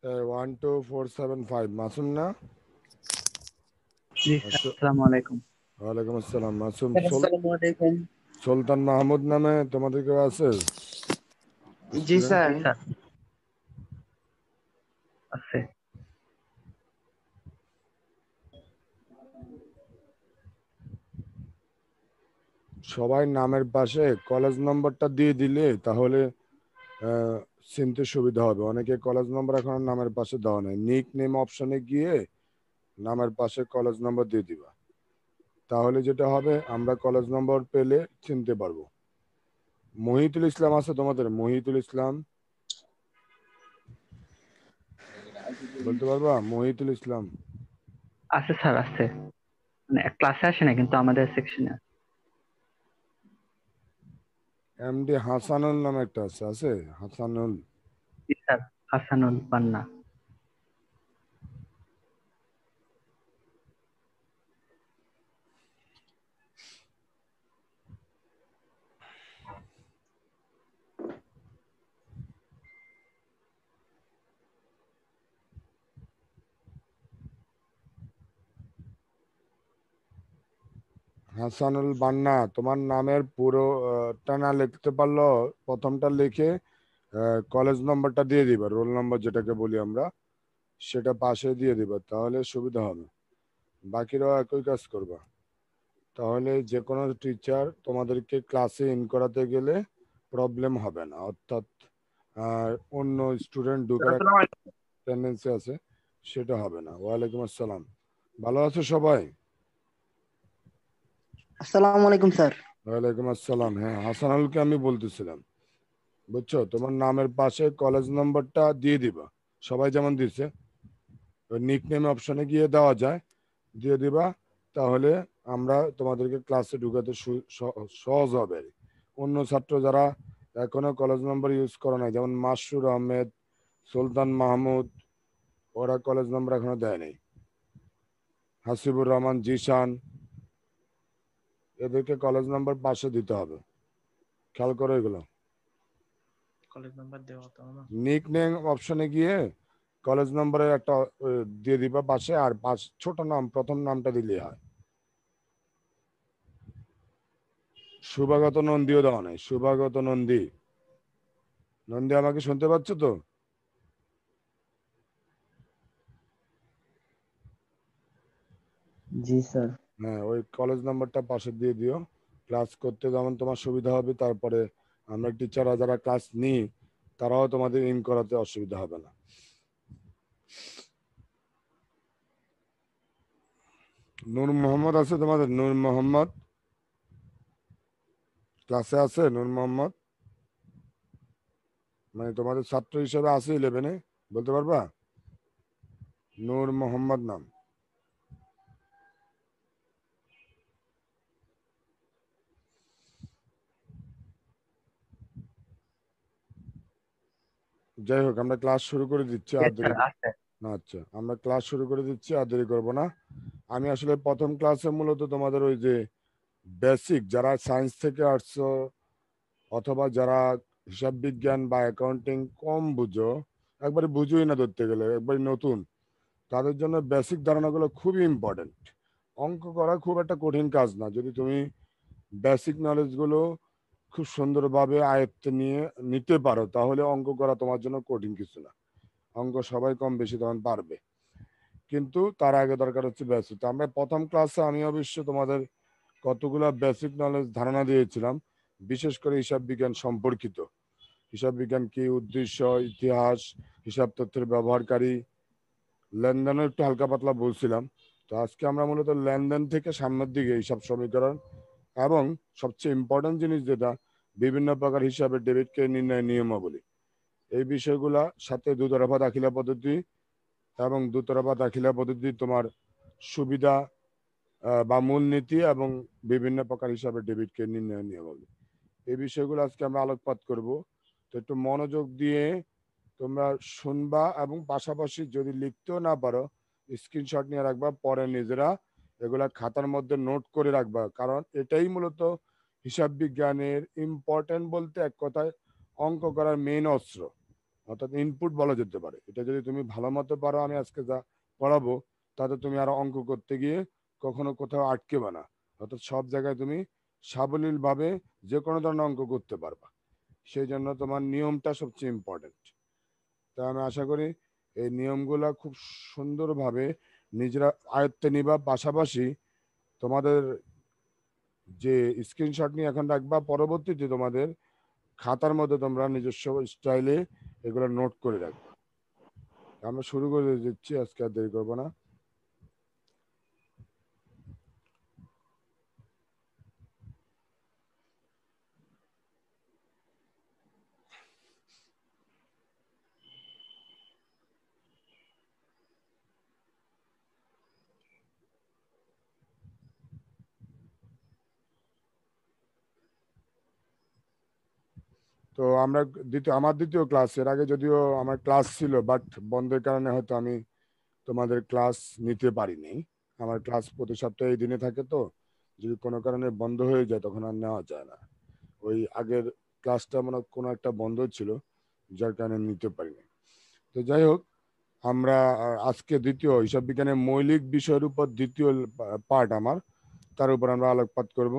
12475 মাসুম না? জি স্যার, আসসালামু আলাইকুম। ওয়ালাইকুম আসসালাম। মাসুম আসসালামু আলাইকুম। সুলতান মাহমুদ নামে তোমাদের কেউ আছে? জি স্যার। স্যার আছে। সবাই নামের পাশে কলেজ নম্বরটা দিয়ে দিলে তাহলে চিনতে সুবিধা হবে। অনেকে কলেজ নম্বর এখন নামের পাশে দেওয়া নেই। নিক নেম অপশনে গিয়ে নামের পাশে কলেজ নম্বর দিয়ে দিবা, তাহলে যেটা হবে আমরা কলেজ নম্বর পেলে চিনতে পারবো। মহিতুল ইসলাম আছে তোমাদের? মহিতুল ইসলাম বলতে পারবা? মহিতুল ইসলাম আছে স্যার, আছে। মানে ক্লাসে আসে না, কিন্তু আমাদের সেকশনে আছে। এমডি হাসানুল নামে একটা আছে হাসানুল। জি স্যার, হাসানুল পান্না। হাসানুল বান্না, তোমার নামের পুরো টা না লিখতে পারলেও প্রথমটা লিখে কলেজ নম্বরটা দিয়ে দিবা, রোল নম্বর যেটাকে বলি আমরা, সেটা পাশে দিয়ে দিবা, তাহলে সুবিধা হবে। বাকিরাও একই কাজ করবা, তাহলে যে কোনো টিচার তোমাদেরকে ক্লাসে ইন করাতে গেলে প্রবলেম হবে না। অর্থাৎ অন্য স্টুডেন্ট ঢুকার একটা টেন্ডেন্সি আছে, সেটা হবে না। ওয়ালাইকুম আসসালাম। ভালো আছো সবাই? আসসালামু আলাইকুম স্যার। ওয়ালাইকুম আসসালাম। হ্যাঁ, হাসানুলকে আমি বলতেছিলাম, বুঝছো? তোমার নামের পাশে কলেজ নম্বরটা দিয়ে দিবা, সবাই যেমন দিচ্ছে। নিক নেম অপশনে গিয়ে দেওয়া যায়, দিয়ে দিবা, তাহলে আমরা তোমাদেরকে ক্লাসে ঢুকাতে সহজ হবে। অন্য ছাত্র যারা এখনো কলেজ নম্বর ইউজ করে নাই, যেমন মাসুর আহমেদ, সুলতান মাহমুদ, ওরা কলেজ নম্বর এখনো দেয় নাই। হাসিবুর রহমান, জিশান, এদেরকে কলেজ নম্বর পাশে দিতে হবে। খেয়াল করো এগুলো। কলেজ নাম্বার দেওয়া হতো না। নিক নেম অপশনে গিয়ে কলেজ নম্বরের একটা দিয়ে দিবা পাশে, আর ছোট নাম প্রথম নামটা দিলে হয়। শুভাগত নন্দীও দেওয়া নাই। শুভাগত নন্দী, নন্দী আমাকে শুনতে পাচ্ছ তো? জি স্যার। হ্যাঁ, ওই কলেজ নাম্বারটা পাশে দিয়ে দিও। ক্লাস করতে যেমন তোমার সুবিধা হবে, তারপরে আমরা টিচাররা যারা ক্লাস নিই তারাও তোমাদের ইন করাতে অসুবিধা হবে না। নূর মোহাম্মদ আছে তোমাদের? নূর মোহাম্মদ ক্লাসে আছে? নূর মোহাম্মদ মানে তোমাদের ছাত্র হিসেবে আছে 11-এ, বলতে পারবা? নূর মোহাম্মদ নাম। যাই হোক, আমরা ক্লাস শুরু করে দিচ্ছি, আর দেরি আছে। আচ্ছা, আমরা ক্লাস শুরু করে দিচ্ছি, আর দেরি করবো না। আমি আসলে প্রথম ক্লাসে মূলত তোমাদের ওই যে বেসিক, যারা সায়েন্স থেকে আসছো অথবা যারা হিসাব বিজ্ঞান বা অ্যাকাউন্টিং কম বুঝো, একবারে বুঝোই না ধরতে গেলে, একবারে নতুন, তাদের জন্য বেসিক ধারণাগুলো খুবই ইম্পর্টেন্ট। অঙ্ক করা খুব একটা কঠিন কাজ না, যদি তুমি বেসিক নলেজগুলো খুব সুন্দরভাবে আয়ত্তে নিতে পারো, তাহলে অঙ্ক করা তোমার জন্য কঠিন কিছু না। অঙ্ক সবাই কম বেশি তখন পারবে, কিন্তু তার আগে দরকার হচ্ছে বেসিক। তো আমরা প্রথম ক্লাসে আমি অবশ্য তোমাদের কতগুলো বেসিক নলেজ ধারণা দিয়েছিলাম, বিশেষ করে হিসাব বিজ্ঞান সম্পর্কিত। হিসাব বিজ্ঞান কি, উদ্দেশ্য, ইতিহাস, হিসাব তথ্যের ব্যবহারকারী, লেনদেনও একটু হালকা পাতলা বলছিলাম। তো আজকে আমরা মূলত লেনদেন থেকে সামনের দিকে হিসাব সমীকরণ এবং সবচেয়ে ইম্পর্টেন্ট জিনিস যেটা, বিভিন্ন প্রকার হিসাবে ডেবিট নির্ণয় নিয়মাবলী, এই বিষয়গুলা সাথে দুতরফা দাখিলা পদ্ধতি এবং দুতরফা দাখিলা পদ্ধতি তোমার সুবিধা বা মূলনীতি এবং বিভিন্ন প্রকার হিসাবে ডেবিট নির্ণয় নিয়মাবলী, এই বিষয়গুলো আজকে আমরা আলোকপাত করব। তো একটু মনোযোগ দিয়ে তোমরা শুনবা, এবং পাশাপাশি যদি লিখতেও না পারো স্ক্রিনশট নিয়ে রাখবা, পরে নিজেরা এগুলা খাতার মধ্যে নোট করে রাখবা, কারণ এটাই মূলত হিসাব বিজ্ঞানের ইম্পর্টেন্ট, বলতে এক কথায় অঙ্ক করার মেইন অস্ত্র। অর্থাৎ ইনপুট বলা যেতে পারে। এটা যদি তুমি ভালো মতো পারো, আমি আজকে যা পড়াবো তাতে তুমি আরো অঙ্ক করতে গিয়ে কখনো কোথাও আটকেবে না। অর্থাৎ সব জায়গায় তুমি সাবলীল ভাবে যে কোনো ধরনের অঙ্ক করতে পারবা। সেই জন্য তোমার নিয়মটা সবচেয়ে ইম্পর্টেন্ট। তা আমি আশা করি এই নিয়মগুলা খুব সুন্দরভাবে নিজেরা আয়ত্তে নিবা। পাশাপাশি তোমাদের যে স্ক্রিনশট নিয়ে এখন রাখবা, পরবর্তীতে তোমাদের খাতার মধ্যে তোমরা নিজস্ব স্টাইলে এগুলো নোট করে রাখবা। আমরা শুরু করে দিচ্ছি, আজকে আর দেরি করবো না। তো আমরা আমার দ্বিতীয় ক্লাস, এর আগে যদিও আমার ক্লাস ছিল, বাট বন্ধের কারণে হয়তো আমি তোমাদের ক্লাস নিতে পারিনি। আমার ক্লাস প্রতি সপ্তাহে এই দিনে থাকে, তো যদি কোনো কারণে বন্ধ হয়ে যায় তখন আর নেওয়া যায় না। ওই আগের ক্লাসটা মানে কোনো একটা বন্ধ ছিল, যার কারণে নিতে পারিনি। তো যাই হোক, আমরা আজকে দ্বিতীয় হিসাব বিজ্ঞানের মৌলিক বিষয়ের উপর দ্বিতীয় পার্ট আমার, তার উপর আমরা আলোকপাত করব।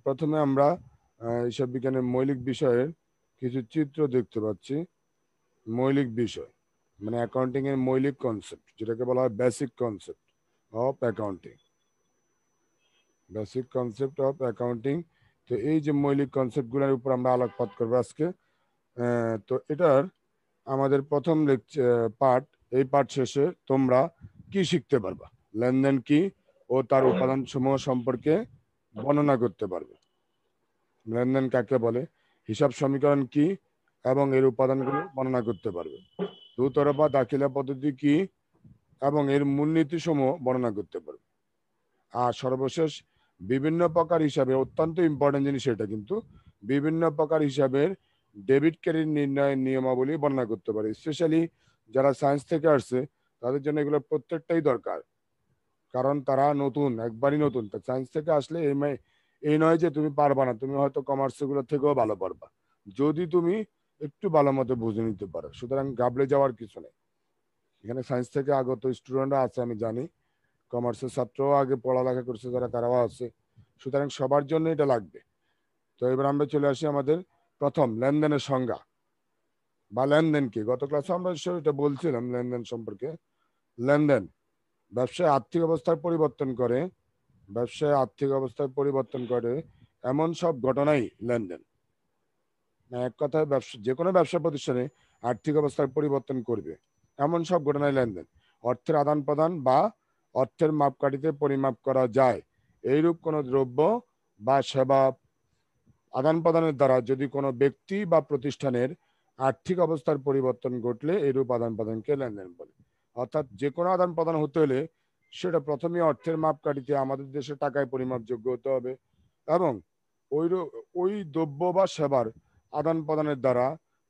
প্রথমে আমরা হিসাব বিজ্ঞানের মৌলিক বিষয়ের কিছু চিত্র দেখতে পাচ্ছি। মৌলিক বিষয় মানে অ্যাকাউন্টিং এর মৌলিক কনসেপ্ট, যেটাকে বলা হয় basic concept of accounting. Basic concept of accounting. তো এই যে মৌলিক কনসেপ্টগুলোর উপর আমরা আলোকপাত করবো আজকে। তো এটার আমাদের প্রথম পার্ট, এই পার্ট শেষে তোমরা কি শিখতে পারবা? লেনদেন কি ও তার উপাদান সমূহ সম্পর্কে বর্ণনা করতে পারবে। লেনদেন কাকে বলে, হিসাব সমীকরণ কি এবং এর উপাদানগুলো বর্ণনা করতে পারবে। দুতরফা দাখিলা পদ্ধতি কি এবং এর মূলনীতি সমূহ বর্ণনা করতে পারবে। আর সর্বশেষ বিভিন্ন প্রকার হিসাবে, অত্যন্ত ইম্পর্টেন্ট জিনিস এটা কিন্তু, বিভিন্ন প্রকার হিসাবের ডেবিট ক্রেডিট নির্ণয়ের নিয়মাবলী বর্ণনা করতে পারে। স্পেশালি যারা সায়েন্স থেকে আসছে তাদের জন্য এগুলো প্রত্যেকটাই দরকার, কারণ তারা নতুন, একবারই নতুন। তা সায়েন্স থেকে আসলে এই নয় যে তুমি পারবা না, তুমি হয়তো কমার্স গুলো থেকেও ভালো পারবা যদি তুমি একটু ভালো মতো বুঝে নিতে পারো। সুতরাং গাবলে যাওয়ার কিছু নেই। এখানে সায়েন্স থেকে আগত স্টুডেন্টরা আছে, আমি জানি কমার্সের ছাত্রও আগে পড়ালেখা করছে যারা, তারাও আছে। সুতরাং সবার জন্য এটা লাগবে। তো এবার আমরা চলে আসি আমাদের প্রথম লেনদেনের সংজ্ঞা বা লেনদেন কি। গত ক্লাসে আমরা এটা বলছিলাম লেনদেন সম্পর্কে। লেনদেন ব্যবসায় আর্থিক অবস্থার পরিবর্তন করে, ব্যবসায় আর্থিক অবস্থার পরিবর্তন করে এমন সব ঘটনাই লেনদেন। এক কথায় ব্যবসা, যে কোনো ব্যবসা প্রতিষ্ঠানে আর্থিক অবস্থার পরিবর্তন করবে এমন সব ঘটনায় লেনদেন। অর্থের আদান প্রদান বা অর্থের মাপকাঠিতে পরিমাপ করা যায় এইরূপ কোনো দ্রব্য বা সেবা আদান প্রদানের দ্বারা যদি কোনো ব্যক্তি বা প্রতিষ্ঠানের আর্থিক অবস্থার পরিবর্তন ঘটলে এইরূপ আদান প্রদানকে লেনদেন বলে। অর্থাৎ যে কোনো আদান প্রদান হতে হলে সেটা প্রথমে অর্থের মাপকাঠিতে আমাদের দেশে টাকায় পরিমাপযোগ্য হতে হবে এবং ওই ওই দ্রব্য বা সেবার আদান প্রদানের দ্বারা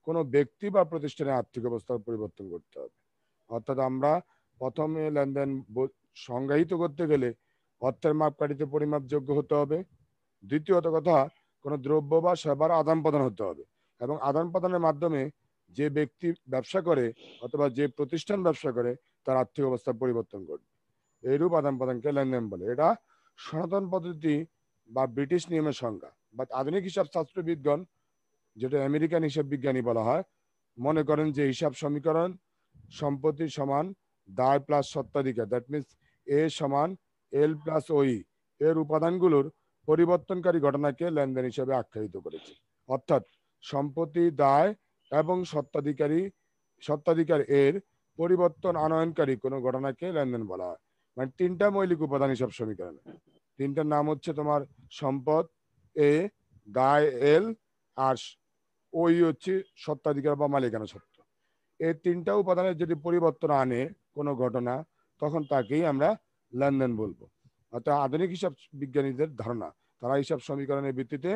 কোনো ব্যক্তি বা প্রতিষ্ঠানের আর্থিক অবস্থার পরিবর্তন করতে হবে। অর্থাৎ আমরা প্রথমে লেনদেন সংজ্ঞায়িত করতে গেলে অর্থের মাপকাঠিতে পরিমাপযোগ্য হতে হবে। দ্বিতীয়ত কথা, কোনো দ্রব্য বা সেবার আদান প্রদান হতে হবে এবং আদান প্রদানের মাধ্যমে যে ব্যক্তি ব্যবসা করে অথবা যে প্রতিষ্ঠান ব্যবসা করে তার আর্থিক অবস্থার পরিবর্তন ঘটবে। এইরূপ আদান প্রদানকে লেনদেন বলে। এটা সনাতন পদ্ধতি বা ব্রিটিশ নিয়মের সংজ্ঞা। বাট আধুনিক হিসাব শাস্ত্রবিদগণ, যেটা আমেরিকান হিসাব বিজ্ঞানী বলা হয়, মনে করেন যে হিসাব সমীকরণ সম্পত্তি সমান দায় প্লাস সত্ত্বাধিকার, দ্যাট মিনস এ সমান এল প্লাস ওই এর উপাদানগুলোর পরিবর্তনকারী ঘটনাকে লেনদেন হিসেবে আখ্যায়িত করেছে। অর্থাৎ সম্পত্তি, দায় এবং সত্ত্বাধিকার এর পরিবর্তন আনয়নকারী কোনো ঘটনাকে লেনদেন বলা হয়। মানে তিনটা মৌলিক উপাদান হিসাব সমীকরণে। তিনটার নাম হচ্ছে তোমার সম্পদ এ, দায় এল, আর ওই হচ্ছে সত্ত্বাধিকার বা মালিকানা সত্ত্ব। এই তিনটা উপাদানের যদি পরিবর্তন আনে কোনো ঘটনা, তখন তাকেই আমরা লেনদেন বলবো। অর্থাৎ আধুনিক হিসাব বিজ্ঞানীদের ধারণা, তারা হিসাব সমীকরণের ভিত্তিতে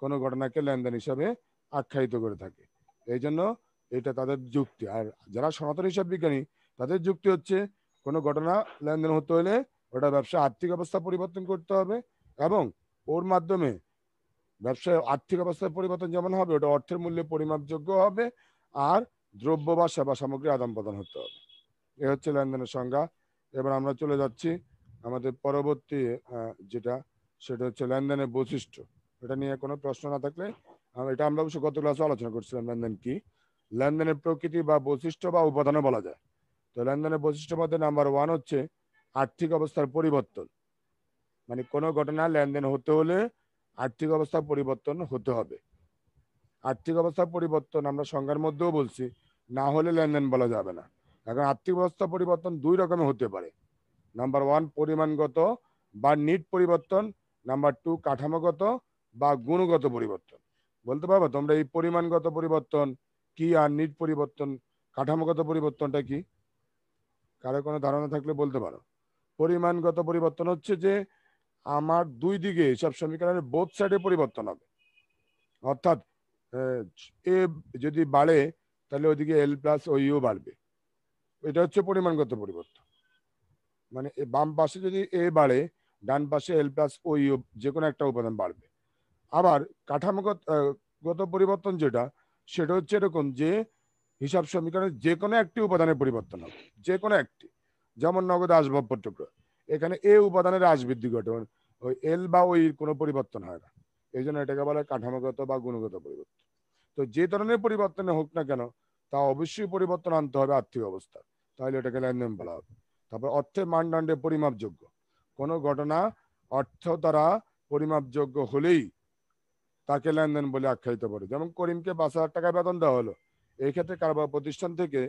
কোনো ঘটনাকে লেনদেন হিসাবে আখ্যায়িত করে থাকে। এই জন্য এটা তাদের যুক্তি। আর যারা সনাতন হিসাব বিজ্ঞানী, তাদের যুক্তি হচ্ছে কোনো ঘটনা লেনদেন হতে হলে ওটা ব্যবসা আর্থিক অবস্থা পরিবর্তন করতে হবে এবং ওর মাধ্যমে ব্যবসায় আর্থিক অবস্থার পরিবর্তন যেমন হবে, ওটা অর্থের মূল্যে পরিমাপযোগ্য হবে আর দ্রব্য বা সেবা সামগ্রী আদান প্রদান হতে হবে। এ হচ্ছে লেনদেনের সংজ্ঞা। এবার আমরা চলে যাচ্ছি আমাদের পরবর্তী যেটা, সেটা হচ্ছে লেনদেনের বৈশিষ্ট্য। এটা নিয়ে কোনো প্রশ্ন না থাকলে, এটা আমরা অবশ্য গত ক্লাসে আলোচনা করছিলাম লেনদেন কি। লেনদেনের প্রকৃতি বা বৈশিষ্ট্য বা উপাদানও বলা যায়। তো লেনদেনের বৈশিষ্ট্যের মধ্যে নাম্বার 1 হচ্ছে আর্থিক অবস্থার পরিবর্তন। মানে কোনো ঘটনা লেনদেন হতে হলে আর্থিক অবস্থার পরিবর্তন হতে হবে। আর্থিক অবস্থার পরিবর্তন আমরা সংজ্ঞার মধ্যেও বলছি, না হলে লেনদেন বলা যাবে না। এখন আর্থিক অবস্থা পরিবর্তন দুই রকমের হতে পারে। নাম্বার 1 পরিমাণগত বা নিট পরিবর্তন, নাম্বার 2 কাঠামোগত বা গুণগত পরিবর্তন। বলতে পারবো তোমরা এই পরিমাণগত পরিবর্তন কি আর নিট পরিবর্তন, কাঠামোগত পরিবর্তনটা কি? কারো কোনো ধারণা থাকলে বলতে পারো। পরিমাণগত পরিবর্তন হচ্ছে যে আমার দুই দিকে হিসাব সমীকরণের বোথ সাইডে পরিবর্তন হবে। অর্থাৎ এ যদি বাড়ে তাহলে ওইদিকে এল প্লাস ওইও বাড়বে। এটা হচ্ছে পরিমাণগত পরিবর্তন। মানে বাম পাশে যদি এ বাড়ে, ডান পাশে এল প্লাস ওইও যে কোনো একটা উপাদান বাড়বে। আবার কাঠামোগত পরিবর্তন যেটা, সেটা হচ্ছে এরকম যে হিসাব সমীকরণের যে কোনো একটি উপাদানের পরিবর্তন হবে, যে কোনো একটি। যেমন নগদে আসবাবপত্র ক্রয়, এখানে এ উপাদানের হ্রাস বৃদ্ধি ঘটে, ওই এল বা ওই কোনো পরিবর্তন হয় না। এই জন্য এটাকে বলে কাঠামোগত বা গুণগত পরিবর্তন। তো যে ধরনের পরিবর্তন হোক না কেন, তা অবশ্যই পরিবর্তন আনতে হবে আর্থিক অবস্থা, তাহলে এটাকে লেনদেন বলা হবে। তারপর অর্থের মানদণ্ডে পরিমাপযোগ্য। কোনো ঘটনা অর্থ দ্বারা পরিমাপযোগ্য হলেই তাকে লেনদেন বলে আখ্যায়িত করে। যেমন করিমকে 5,000 টাকা বেতন দেওয়া হলো, এই ক্ষেত্রে কারবার প্রতিষ্ঠান থেকে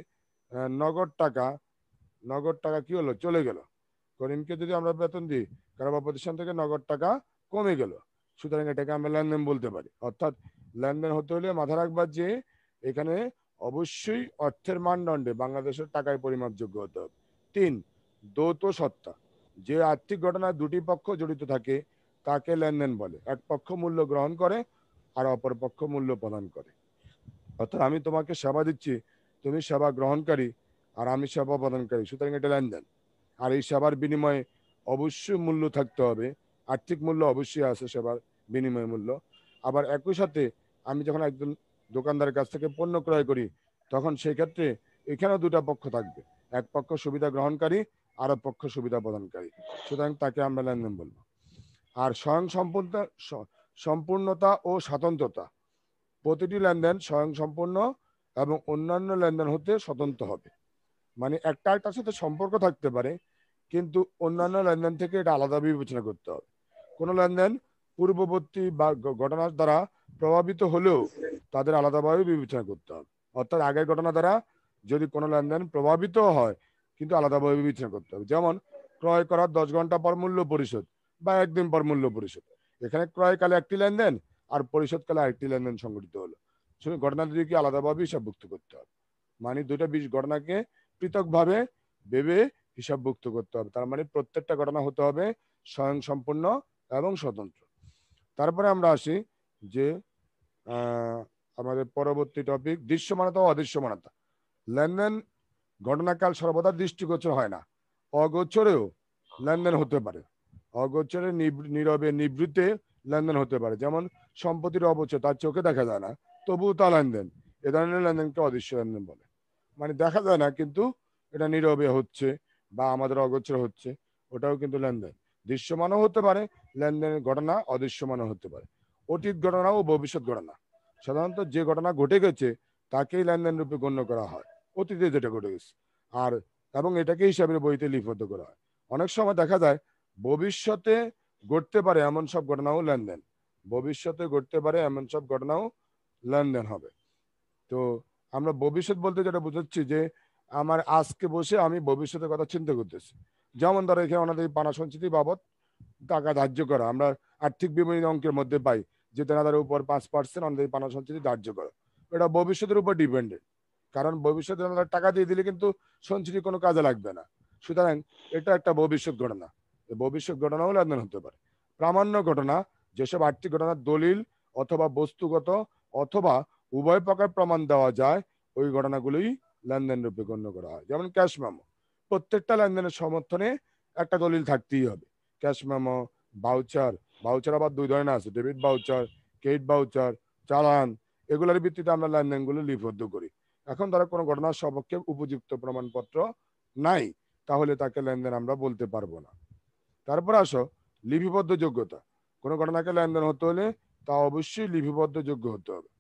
নগদ টাকা কি হলো, চলে গেল। করিমকে যদি আমরা বেতন দিই, কারবার প্রতিষ্ঠান থেকে নগদ টাকা কমে গেল, সুতরাং এটাকে আমরা লেনদেন বলতে পারি। অর্থাৎ লেনদেন হতে হলে মাথা রাখবার যে এখানে অবশ্যই অর্থের মানদণ্ডে বাংলাদেশের টাকায় পরিমাপযোগ্য হতে হবে। 3 দ্বৈত সত্তা। যে আর্থিক ঘটনায় দুটি পক্ষ জড়িত থাকে তাকে লেনদেন বলে। এক পক্ষ মূল্য গ্রহণ করে আর অপর পক্ষ মূল্য প্রদান করে। অর্থাৎ আমি তোমাকে সেবা দিচ্ছি, তুমি সেবা গ্রহণকারী আর আমি সেবা প্রদানকারী, সুতরাং এটা লেনদেন। আর এই সেবার বিনিময়ে অবশ্যই মূল্য থাকতে হবে, আর্থিক মূল্য অবশ্যই আছে সেবার বিনিময় মূল্য। আবার একই সাথে আমি যখন একজন দোকানদারের কাছ থেকে পণ্য ক্রয় করি, তখন সেই ক্ষেত্রে এখানেও দুটা পক্ষ থাকবে, এক পক্ষ সুবিধা গ্রহণকারী আর এক পক্ষ সুবিধা প্রদানকারী, সুতরাং তাকে আমরা লেনদেন বলবো। আর সম্পূর্ণতা ও স্বাতন্ত্রতা। প্রতিটি লেনদেন স্বয়ংসম্পূর্ণ এবং অন্যান্য লেনদেন হতে স্বতন্ত্র হবে। মানে একটা একটার সাথে সম্পর্ক থাকতে পারে, কিন্তু অন্যান্য লেনদেন থেকে এটা আলাদা বিবেচনা করতে হবে। কোনো লেনদেন পূর্ববর্তী বা ঘটনার দ্বারা প্রভাবিত হলেও তাদের আলাদাভাবে বিবেচনা করতে হবে। অর্থাৎ আগের ঘটনা দ্বারা যদি কোনো লেনদেন প্রভাবিত হয়, কিন্তু আলাদাভাবে বিবেচনা করতে হবে। যেমন ক্রয় করার 10 ঘন্টা পর মূল্য পরিশোধ বা একদিন পর মূল্য পরিশোধ, এখানে ক্রয়কালে একটি লেনদেন আর পরিশোধকালে আরেকটি লেনদেন সংঘটিত হলো, ঘটনা দুটিকে আলাদাভাবে হিসাবভুক্ত করতে হবে। মানে দুটো ঘটনাকে পৃথকভাবে ভেবে হিসাবভুক্ত করতে হবে। তার মানে প্রত্যেকটা ঘটনা হতে হবে স্বয়ংসম্পূর্ণ এবং স্বতন্ত্র। তারপরে আমরা আসি যে আমাদের পরবর্তী টপিক দৃশ্যমানতা ও অদৃশ্যমানতা। লেনদেন ঘটনাকাল সর্বদা দৃষ্টিগোচর হয় না, অগোচরেও লেনদেন হতে পারে। অগোচরে নীরবে নিবৃত্তে লেনদেন হতে পারে। যেমন সম্পত্তির অবচয় তার চোখে দেখা যায় না, তবুও তা লেনদেন। এ ধরনের লেনদেনকে অদৃশ্য লেনদেন বলে। মানে দেখা যায় না কিন্তু এটা নীরবে হচ্ছে বা আমাদের অগোচর হচ্ছে, ওটাও কিন্তু লেনদেন। দৃশ্যমানও হতে পারে লেনদেনের ঘটনা, অদৃশ্যমানও হতে পারে। অতীত ঘটনা ও ভবিষ্যৎ ঘটনা। সাধারণত যে ঘটনা ঘটে গেছে তাকেই লেনদেন রূপে গণ্য করা হয়, অতীতে যেটা ঘটে গেছে। আর এবং এটাকে হিসাবের বইতে লিপিবদ্ধ করা হয়। অনেক সময় দেখা যায় ভবিষ্যতে ঘটতে পারে এমন সব ঘটনাও লেনদেন, ভবিষ্যতে ঘটতে পারে এমন সব ঘটনাও লেনদেন হবে। তো আমরা ভবিষ্যৎ বলতে যেটা বুঝাচ্ছি যে আমার আজকে বসে আমি ভবিষ্যতের কথা চিন্তা করতেছি। যেমন ধরো এখানে আমাদের পানা সঞ্চিতি বাবদ টাকা ধার্য করা, আমরা আর্থিক বিবরণী অঙ্কের মধ্যে পাই যে তেনাদের উপর 5% আমাদের পানা সঞ্চিতি ধার্য করা, এটা ভবিষ্যতের উপর ডিপেন্ডেন্ট। কারণ ভবিষ্যতে টাকা দিয়ে দিলে কিন্তু সঞ্চিতি কোনো কাজে লাগবে না, সুতরাং এটা একটা ভবিষ্যৎ ঘটনা। ভবিষ্যৎ ঘটনাও লেনদেন হতে পারে। প্রামাণ্য ঘটনা, যেসব আর্থিক ঘটনার দলিল অথবা বস্তুগত অথবা উভয় প্রকার প্রমাণ দেওয়া যায়, ওই ঘটনাগুলোই লেনদেন রূপে গণ্য করা হয়। যেমন ক্যাশ মেমো, প্রত্যেকটা লেনদেনের সমর্থনে একটা দলিল থাকতেই হবে। ক্যাশ মেমো, ভাউচার, ভাউচার আবার দুই ধরনের আছে, ডেবিট ভাউচার, ক্রেডিট ভাউচার, চালান, এগুলোর ভিত্তিতে আমরা লেনদেনগুলো লিপিবদ্ধ করি। এখন ধরো কোনো ঘটনার সপক্ষে উপযুক্ত প্রমাণপত্র নাই, তাহলে তাকে লেনদেন আমরা বলতে পারবো না। তারপর আসো লিপিবদ্ধ যোগ্যতা। কোনো ঘটনাকে লেনদেন হতে হলে তা অবশ্যই লিপিবদ্ধ যোগ্য হতে হবে।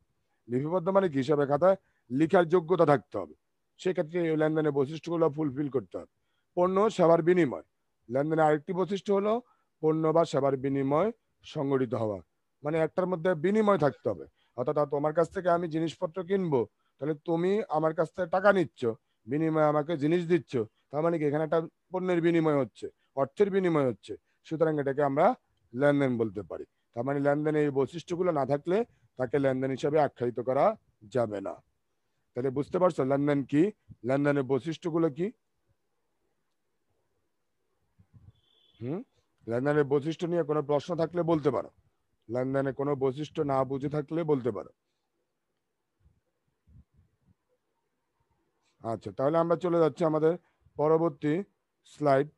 লিপিবদ্ধ মানে কি? হিসাবে খাতায় লিখার যোগ্যতা থাকতে হবে। সেক্ষেত্রে এই লেনদেনের বৈশিষ্ট্যগুলো ফুলফিল করতে হবে। পণ্য সেবার বিনিময়, লেনদেনের আরেকটি বৈশিষ্ট্য হলো পণ্য বা সেবার বিনিময় সংগঠিত হওয়া, মানে একটার মধ্যে বিনিময় থাকতে হবে। অর্থাৎ তোমার কাছ থেকে আমি জিনিসপত্র কিনবো, তাহলে তুমি আমার কাছ থেকে টাকা নিচ্ছ, বিনিময়ে আমাকে জিনিস দিচ্ছ, তার মানে কি এখানে একটা পণ্যের বিনিময় হচ্ছে, অর্থের বিনিময় হচ্ছে। সুতরাং এটাকে আমরা লেনদেন বলতে পারি। তার মানে লেনদেনের এই বৈশিষ্ট্যগুলো না থাকলে তাকে লেনদেন হিসাবে আখ্যায়িত করা যাবে না। তাহলে বুঝতে পারছো লেনদেন কি, লেনদেনের বৈশিষ্ট্যগুলো কি? লেনদেনের বৈশিষ্ট্য নিয়ে কোনো প্রশ্ন থাকলে বলতে পারো, লেনদেনে কোনো বৈশিষ্ট্য না বুঝে থাকলে বলতে পারো। আচ্ছা, তাহলে আমরা চলে যাচ্ছি আমাদের পরবর্তী স্লাইড,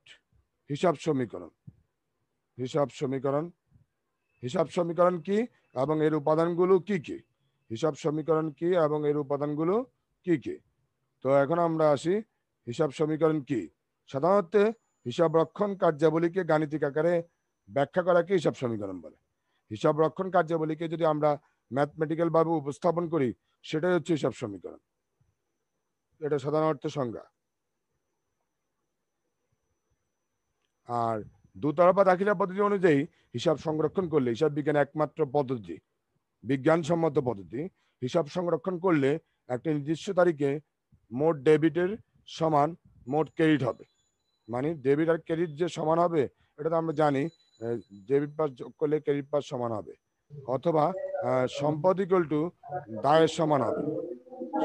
হিসাব সমীকরণ। হিসাব সমীকরণ, হিসাব সমীকরণ কি এবং এর উপাদানগুলো কি কি? হিসাব সমীকরণ কি এবং এর উপাদানগুলো কি কি? তো এখন আমরা আসি হিসাব সমীকরণ কি। সাধারণত হিসাব রক্ষণ কার্যাবলীকে গাণিতিক আকারে ব্যাখ্যা করাকে হিসাব সমীকরণ বলে। হিসাব রক্ষণ কার্যাবলীকে যদি আমরা ম্যাথমেটিক্যাল ভাবে উপস্থাপন করি, সেটাই হচ্ছে হিসাব সমীকরণ। এটা সাধারণ অর্থে সংজ্ঞা। আর দুতরফা দাখিলা পদ্ধতি অনুযায়ী হিসাব সংরক্ষণ করলে, হিসাব বিজ্ঞান একমাত্র পদ্ধতি, বিজ্ঞানসম্মত পদ্ধতি, হিসাব সংরক্ষণ করলে একটা নির্দিষ্ট তারিখে মোট ডেবিটের সমান মোট ক্রেডিট হবে। মানে ডেবিট আর ক্রেডিট যে সমান হবে, এটা তো আমরা জানি, ডেবিট পাস যোগ করলে ক্রেডিট পাস সমান হবে, অথবা সম্পদ ইকুয়াল টু দায়ের সমান হবে।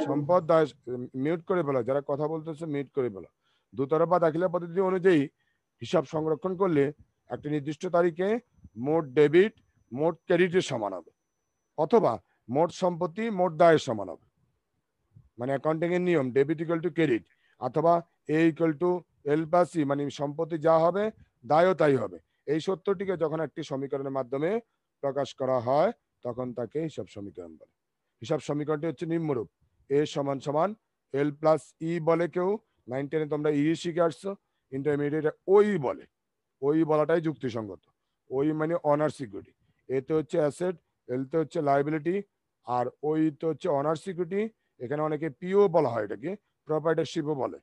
সম্পদ দায়, মিউট করে ফেলো, যারা কথা বলতেছে মিউট করে ফেলো। দুতরফা দাখিলা পদ্ধতি অনুযায়ী হিসাব সংরক্ষণ করলে একটা নির্দিষ্ট তারিখে মোট ডেবিট মোট ক্রেডিটের সমান হবে, অথবা মোট সম্পত্তি মোট দায়ের সমান হবে। মানে অ্যাকাউন্টিং এর নিয়ম ডেবিট ইকুয়াল টু ক্রেডিট, অথবা A equal to L plus C, মানে সম্পত্তি যা হবে দায়ও তাই হবে। এই সত্যটিকে যখন একটি সমীকরণের মাধ্যমে প্রকাশ করা হয়, তখন তাকে হিসাব সমীকরণ বলে। হিসাব সমীকরণটি হচ্ছে নিম্নরূপ: এ সমান সমান এল প্লাস ই বলে কেউ, 9 10 তোমরা ই শিখে আসছো, ইন্টারমিডিয়েট ওই বলে। ওই বলাটাই যুক্তিসঙ্গত। ওই মানে অনার সিকিউরিটি, এতে হচ্ছে অ্যাসেট, এলতে হচ্ছে লাইবিলিটি, আর ওইতে হচ্ছে অনার সিকিউরিটি। এখানে অনেকে পিও বলা হয়, এটাকে প্রপার্টারশিপও বলে।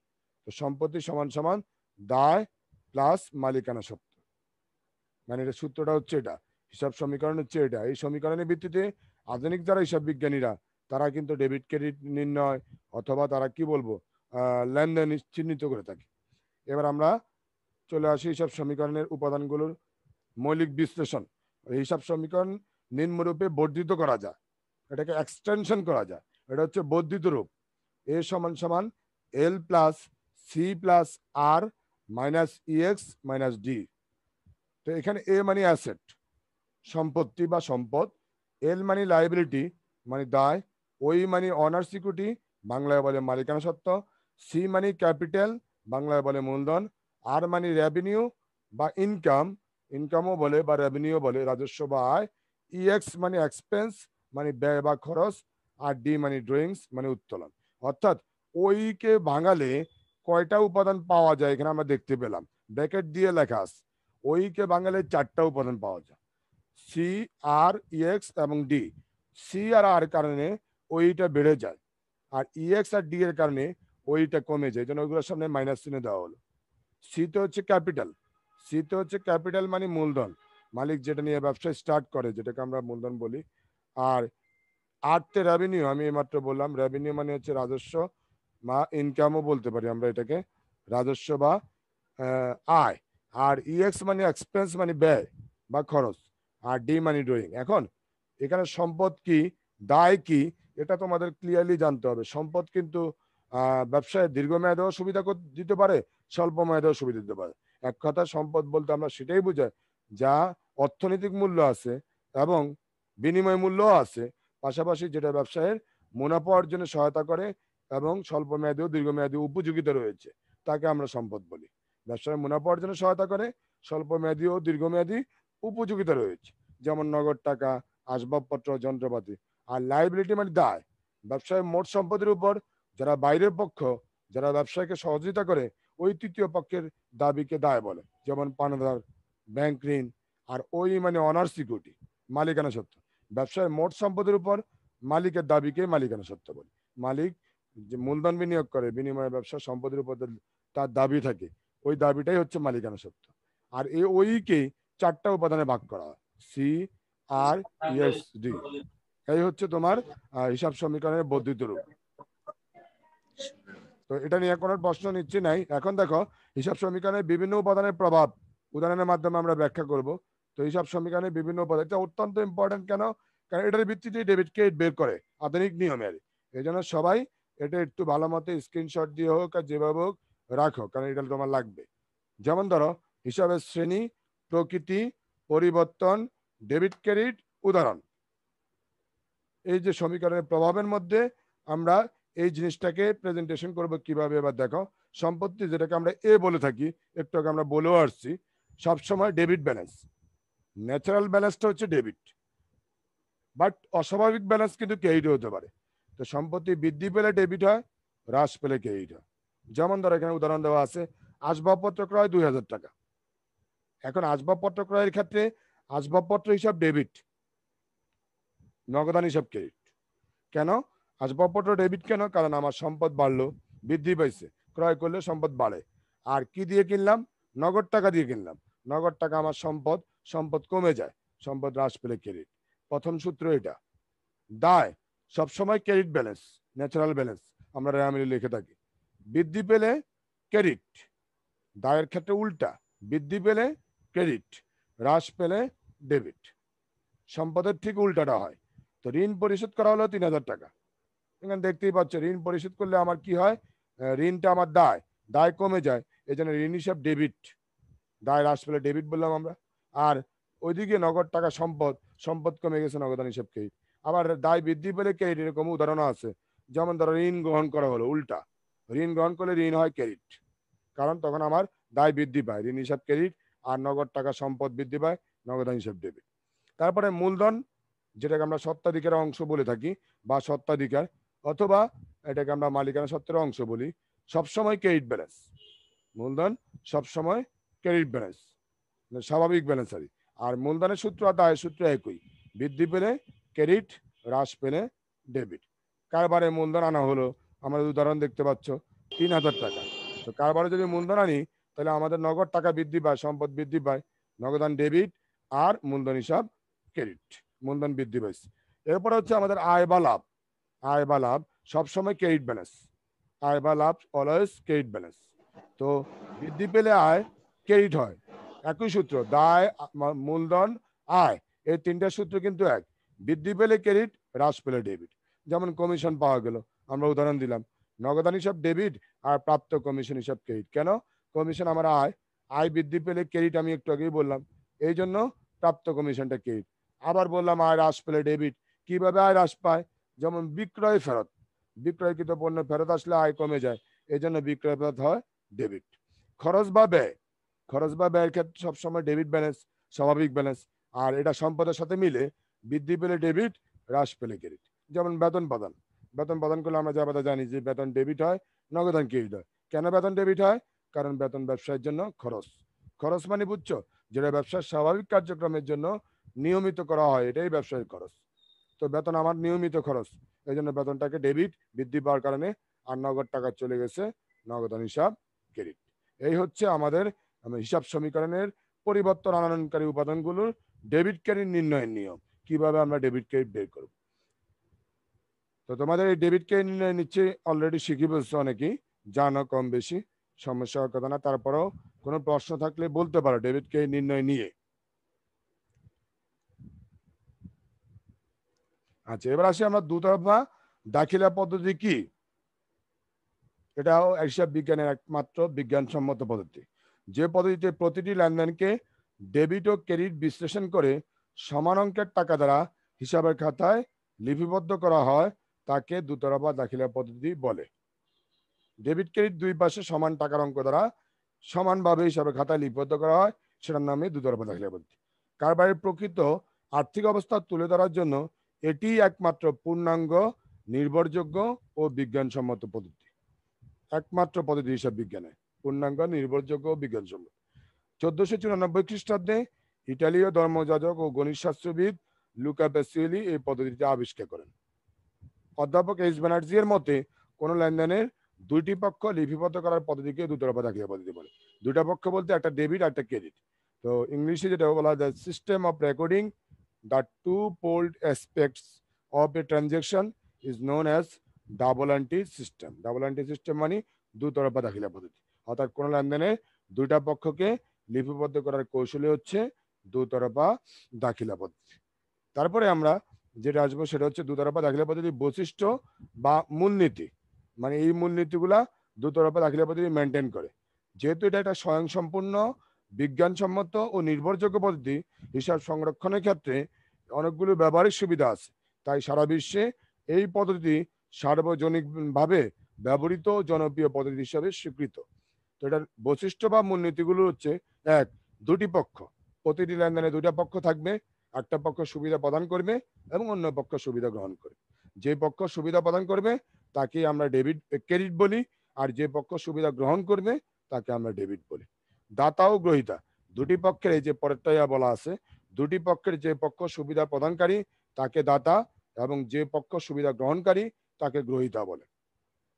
তো সম্পত্তি সমান সমান দায় প্লাস মালিকানা সত্ত্ব, মানে এটা সূত্রটা হচ্ছে এটা, হিসাব সমীকরণ হচ্ছে এটা। এই সমীকরণের ভিত্তিতে আধুনিক যারা হিসাব বিজ্ঞানীরা, তারা কিন্তু ডেবিট ক্রেডিট নির্ণয় অথবা তারা কি বলবো লেনদেন চিহ্নিত করে থাকে। এবার আমরা চলে আসি হিসাব সমীকরণের উপাদানগুলোর মৌলিক বিশ্লেষণ। হিসাব সমীকরণ নিম্নরূপে বর্ধিত করা যায়, এটাকে এক্সটেনশন করা যায়, এটা হচ্ছে বর্ধিত রূপ। এ সমান সমান এল plus C plus R minus EX minus D. তো এখানে এ মানে অ্যাসেট, সম্পত্তি বা সম্পদ, এল মানে লাইবিলিটি মানে দায়, ওই মানে অনার সিকিউরিটি, বাংলায় বলে মালিকানা সত্ত্ব, সি মানে ক্যাপিটাল, বাংলায় বলে মূলধন, আর মানে রেভিনিউ বা ইনকাম, ইনকামও বলে বা রেভিনিউ বলে, রাজস্ব বা আয়, ইএক্স মানে এক্সপেন্স মানে ব্যয় বা খরচ, আর ডি মানে ড্রয়িংস মানে উত্তোলন। অর্থাৎ ওইকে ভাঙালে কয়টা উপাদান পাওয়া যায় এখানে আমরা দেখতে পেলাম, ব্র্যাকেট দিয়ে লেখা আছে। ওইকে ভাঙালে 4টা উপাদান পাওয়া যায়, সি আর ইএক্স এবং ডি। সি আর আর কারণে ওইটা বেড়ে যায়, আর ইএক্স আর ডি এর কারণে ওইটা কমে যায়, যেন ওইগুলোর সামনে মাইনাস চিহ্ন দেওয়া হলো। সিতে হচ্ছে ক্যাপিটাল, সিতে হচ্ছে ক্যাপিটাল মানে মূলধন, মালিক যেটা নিয়ে ব্যবসা স্টার্ট করে, যেটাকে আমরা মূলধন বলি। আর আর্থে রেভিনিউ, আমি এইমাত্র বললাম রেভিনিউ মানে হচ্ছে রাজস্ব বা ইনকামও বলতে পারি আমরা এটাকে, রাজস্ব বা আয়। আর ইএক্স মানে এক্সপেন্স মানে ব্যয় বা খরচ, আর ডি মানে ড্রয়িং। এখন এখানে সম্পদ কি দায় কি এটা তোমাদের ক্লিয়ারলি জানতে হবে। সম্পদ কিন্তু ব্যবসায় দীর্ঘমেয়াদেও সুবিধা দিতে পারে, স্বল্প মেয়াদেও সুবিধা দিতে পারে। এক কথা সম্পদ বলতে আমরা সেটাই বোঝাই যা অর্থনৈতিক মূল্য আছে এবং বিনিময় মূল্যও আছে, পাশাপাশি যেটা ব্যবসায়ের মুনাফা অর্জনে সহায়তা করে এবং স্বল্প মেয়াদী ও দীর্ঘমেয়াদী উপযোগিতা রয়েছে, তাকে আমরা সম্পদ বলি। ব্যবসায় মুনাফা অর্জনে সহায়তা করে, স্বল্প মেয়াদী ও দীর্ঘমেয়াদী উপযোগিতা রয়েছে, যেমন নগদ টাকা, আসবাবপত্র, যন্ত্রপাতি। আর লাইবিলিটি মানে দায়, ব্যবসায় মোট সম্পদের উপর যারা বাইরের পক্ষ, যারা ব্যবসায়ীকে সহযোগিতা করে, ওই তৃতীয় পক্ষের দাবিকে দায় বলে। যেমন পানাদার, ব্যাংক ঋণ, আর ওই মানে অনার সিকিউরিটি, মালিকানা সত্ত্ব। ব্যবসায় মোট সম্পদের উপর মালিকের দাবিকে মালিকানা সত্ত্ব বলে। মালিক যে মূলধন বিনিয়োগ করে, বিনিময়ে ব্যবসা সম্পদের উপর তার দাবি থাকে, ওই দাবিটাই হচ্ছে মালিকানা সত্ত্ব। আর এই ওইকে 4টা উপাদানে ভাগ করা হয়, সি, আর, এস, ডি। এই হচ্ছে তোমার হিসাব সমীকরণের বর্ধিত রূপ। তো এটা নিয়ে কোনো প্রশ্ন নিচ্ছি নাই। এখন দেখো হিসাব সমীকরণের বিভিন্ন উপাদানের প্রভাব উদাহরণের মাধ্যমে আমরা ব্যাখ্যা করব। তো হিসাব সমীকরণের বিভিন্ন উপাদান, এটা অত্যন্ত ইম্পর্টেন্ট। কেন? কারণ এটার ভিত্তিতে ডেবিট ক্রেডিট বের করে আধুনিক নিয়মের। এই জন্য সবাই এটা একটু ভালো মতো স্ক্রিনশট দিয়ে হোক আর যেভাবে হোক রাখো, কারণ এটা তোমার লাগবে। যেমন ধরো হিসাবের শ্রেণী, প্রকৃতি, পরিবর্তন, ডেবিট ক্রেডিট, উদাহরণ। এই যে সমীকরণের প্রভাবের মধ্যে আমরা এই জিনিসটাকে প্রেজেন্টেশন করব কিভাবে। এবার দেখো, সম্পত্তি যেটাকে আমরা এ বলে থাকি, একটু আগে আমরা বলেও আসছি, সবসময় ডেবিট ব্যালেন্স। ন্যাচারাল ব্যালেন্সটা হচ্ছে ডেবিট, বাট অস্বাভাবিক ব্যালেন্স কিন্তু ক্রেডিট হতে পারে। তো সম্পত্তি বৃদ্ধি পেলে ডেবিট হয়, হ্রাস পেলে ক্রেডিট হয়। যেমন ধরো এখানে উদাহরণ দেওয়া আছে, আসবাবপত্র ক্রয় 2000 টাকা। এখন আসবাবপত্র ক্রয়ের ক্ষেত্রে আসবাবপত্র হিসাব ডেবিট, নগদান হিসাব ক্রেডিট। কেন আসবাবপত্র ডেবিট? কেন? কারণ আমার সম্পদ বাড়লো, বৃদ্ধি পাইছে, ক্রয় করলে সম্পদ বাড়ে। আর কি দিয়ে কিনলাম? নগদ টাকা দিয়ে কিনলাম। নগদ টাকা আমার সম্পদ, সম্পদ কমে যায়, সম্পদ হ্রাস পেলে ক্রেডিট। প্রথম সূত্র এটা। দায় সবসময় ক্রেডিট ব্যালেন্স, ন্যাচারাল ব্যালেন্স আমরা রেয়ামিলি লিখে থাকি। বৃদ্ধি পেলে ক্রেডিট, দায়ের ক্ষেত্রে উল্টা, বৃদ্ধি পেলে ক্রেডিট, হ্রাস পেলে ডেবিট। সম্পদের ঠিক উল্টাটা হয়। তো ঋণ পরিশোধ করা হলো 3000 টাকা। এখানে দেখতেই পাচ্ছ ঋণ পরিশোধ করলে আমার কি হয়? ঋণটা আমার দায়, দায় কমে যায়, এই জন্য ঋণ হিসাব ডেবিট। দায় হ্রাস পেলে ডেবিট বললাম আমরা। আর ওইদিকে নগদ টাকা সম্পদ, সম্পদ কমে গেছে, নগদান হিসাব ক্রেডিট। আবার দায় বৃদ্ধি পেলে ক্রেডিট, এরকম উদাহরণ আছে। যেমন ধরো ঋণ গ্রহণ করা হলো, উল্টা, ঋণ গ্রহণ করলে ঋণ হয় ক্রেডিট, কারণ তখন আমার দায় বৃদ্ধি পায়, ঋণ হিসাব ক্রেডিট। আর নগদ টাকা সম্পদ বৃদ্ধি পায়, নগদান হিসাব ডেবিট। তারপরে মূলধন, যেটাকে আমরা স্বত্বাধিকার অংশ বলে থাকি বা স্বত্বাধিকার, অথবা এটাকে আমরা মালিকানা সত্ত্বের অংশ বলি, সবসময় ক্রেডিট ব্যালেন্স। মূলধন সবসময় ক্রেডিট ব্যালেন্স, স্বাভাবিক ব্যালেন্স আর। আর মূলধনের সূত্র আর দায়ের সূত্র একই, বৃদ্ধি পেলে ক্রেডিট, হ্রাস পেলে ডেবিট। কারবারে মূলধন আনা হলো, আমাদের উদাহরণ দেখতে পাচ্ছ 3000 টাকা। তো কারবারে যদি মূলধন আনি, তাহলে আমাদের নগদ টাকা বৃদ্ধি পায়, সম্পদ বৃদ্ধি পায়, নগদান ডেবিট, আর মূলধন হিসাব ক্রেডিট, মূলধন বৃদ্ধি পাইছে। এরপর হচ্ছে আমাদের আয় বা লাভ। আয় বা লাভ সবসময় ক্রেডিট ব্যালেন্স, আয় বা লাভ অলওয়েজ ক্রেডিট ব্যালেন্স। তো বৃদ্ধি পেলে আয় ক্রেডিট হয়, একই সূত্র, দায়, মূলধন, আয়, এই 3টা সূত্র কিন্তু এক। বৃদ্ধি পেলে ক্রেডিট, হ্রাস পেলে ডেবিট। যেমন কমিশন পাওয়া গেল, আমরা উদাহরণ দিলাম, নগদান হিসাব ডেবিট আর প্রাপ্ত কমিশন হিসাব ক্রেডিট। কেন? কমিশন আমার আয়, আয় বৃদ্ধি পেলে ক্রেডিট, আমি একটু আগেই বললাম, এই জন্য প্রাপ্ত কমিশনটা ক্রেডিট। আবার বললাম আয় হ্রাস পেলে ডেবিট। কিভাবে আয় হ্রাস পায়? যেমন বিক্রয় ফেরত, বিক্রয়কৃত পণ্য ফেরত আসলে আয় কমে যায়, এই জন্য বিক্রয় ফেরত হয় ডেবিট। খরচ বা ব্যয়, খরচ বা ব্যয়ের ক্ষেত্রে সবসময় ডেবিট ব্যালেন্স, স্বাভাবিক ব্যালেন্স। আর এটা সম্পদের সাথে মিলে বৃদ্ধি পেলে ডেবিট, হ্রাস পেলে ক্রেডিট। যেমন বেতন প্রদান, বেতন প্রদান করলে আমরা যা জানি যে বেতন ডেবিট হয়, নগদান ক্রেডিট হয়। কেন বেতন ডেবিট হয়? কারণ বেতন ব্যবসায়ের জন্য খরচ। খরচ মানে বুঝছো, যেটা ব্যবসার স্বাভাবিক কার্যক্রমের জন্য নিয়মিত করা হয়, এটাই ব্যবসায়িক খরচ। তো বেতন আমার নিয়মিত খরচ, এই জন্য বেতনটাকে ডেবিট, বৃদ্ধি পাওয়ার কারণে। আর নগদ টাকা চলে গেছে, নগদান হিসাব ক্রেডিট। এই হচ্ছে আমাদের হিসাব সমীকরণের পরিবর্তন আনয়নকারী উপাদানগুলোর ডেবিট ক্রেডিট নির্ণয়ের নিয়ম, কিভাবে আমরা ডেবিট ক্রেডিট বের করব। তো তোমাদের এই ডেবিট ক্রেডিট নির্ণয় নিচ্ছে অলরেডি শিখে বলছো অনেকেই, জানো কম বেশি, সমস্যা হওয়ার কথা না। তারপরেও কোনো প্রশ্ন থাকলে বলতে পারো ডেবিট ক্রেডিট নির্ণয় নিয়ে। আচ্ছা, এবার আসি আমরা দুতরফা দাখিলা পদ্ধতি কি। এটাও হিসাব বিজ্ঞানের একমাত্র বিজ্ঞানসম্মত পদ্ধতি, যে পদ্ধতিতে প্রতিটি লেনদেনকে ডেবিট ও ক্রেডিট বিশ্লেষণ করে সমান অঙ্কের টাকা দ্বারা হিসাবের খাতায় লিপিবদ্ধ করা হয়, তাকে দুতরফা দাখিলা পদ্ধতি বলে। ডেবিট ক্রেডিট দুই পাশে সমান টাকার অঙ্ক দ্বারা সমানভাবে হিসাবের খাতায় লিপিবদ্ধ করা হয়, সেটার নামে দুতরফা দাখিলা পদ্ধতি। কারবারের প্রকৃত আর্থিক অবস্থা তুলে ধরার জন্য এটি একমাত্র পূর্ণাঙ্গ নির্ভরযোগ্য ও বিজ্ঞানসম্মত পদ্ধতি। একমাত্র পদ্ধতি হিসাব বিজ্ঞানে পূর্ণাঙ্গ, নির্ভরযোগ্য ও বিজ্ঞানসম্মত। 1494 খ্রিস্টাব্দে ইটালীয় ধর্মযাজক ও গণিতশাস্ত্রবিদ লুকা প্যাসিওলি এই পদ্ধতিটি আবিষ্কার করেন। অধ্যাপক এইচ ব্যানার্জি এর মতে কোন লেনদেনের দুইটি পক্ষ লিপিবদ্ধ করার পদ্ধতিকে দুতরফা দাখিলা পদ্ধতি বলে। দুটা পক্ষ বলতে একটা ডেবিট আর একটা ক্রেডিট। তো ইংলিশে যেটা বলা যায় system of recording the twofold aspects of a transaction is known as double entry system. Double entry system মানে দুতরফা দাখিলা পদ্ধতি। অর্থাৎ কোন লেনদেনে দুইটা পক্ষকে লিপিবদ্ধ করার কৌশলী হচ্ছে দুতরফা দাখিলা পদ্ধতি। তারপরে আমরা যেটা আসবো সেটা হচ্ছে দুতরফা দাখিলা পদ্ধতির বৈশিষ্ট্য বা মূলনীতি। মানে এই মূলনীতিগুলা দুতরফা দাখিলা পদ্ধতি মেনটেন করে। যেহেতু এটা একটা স্বয়ংসম্পূর্ণ, বিজ্ঞানসম্মত ও নির্ভরযোগ্য পদ্ধতি, হিসাব সংরক্ষণের ক্ষেত্রে অনেকগুলো ব্যবহারিক সুবিধা আছে। তাই সারা বিশ্বে এই পদ্ধতি সার্বজনীনভাবে ব্যবহৃত জনপ্রিয় পদ্ধতি হিসাবে স্বীকৃত। তো এটার বৈশিষ্ট্য বা মূলনীতিগুলো হচ্ছে: এক, দুটি পক্ষ, প্রতিটি লেনদেনে দুটা পক্ষ থাকবে। একটা পক্ষ সুবিধা প্রদান করবে এবং অন্য পক্ষ সুবিধা গ্রহণ করবে। যে পক্ষ সুবিধা প্রদান করবে তাকে আমরা ক্রেডিট বলি, আর যে পক্ষ সুবিধা গ্রহণ করবে তাকে আমরা ডেবিট বলি। দাতা ও গ্রহীতা দুটি পক্ষের, এই যে পরেরটাই বলা আছে, দুটি পক্ষের যে পক্ষ সুবিধা প্রদানকারী তাকে দাতা এবং যে পক্ষ সুবিধা গ্রহণকারী তাকে গ্রহীতা বলে।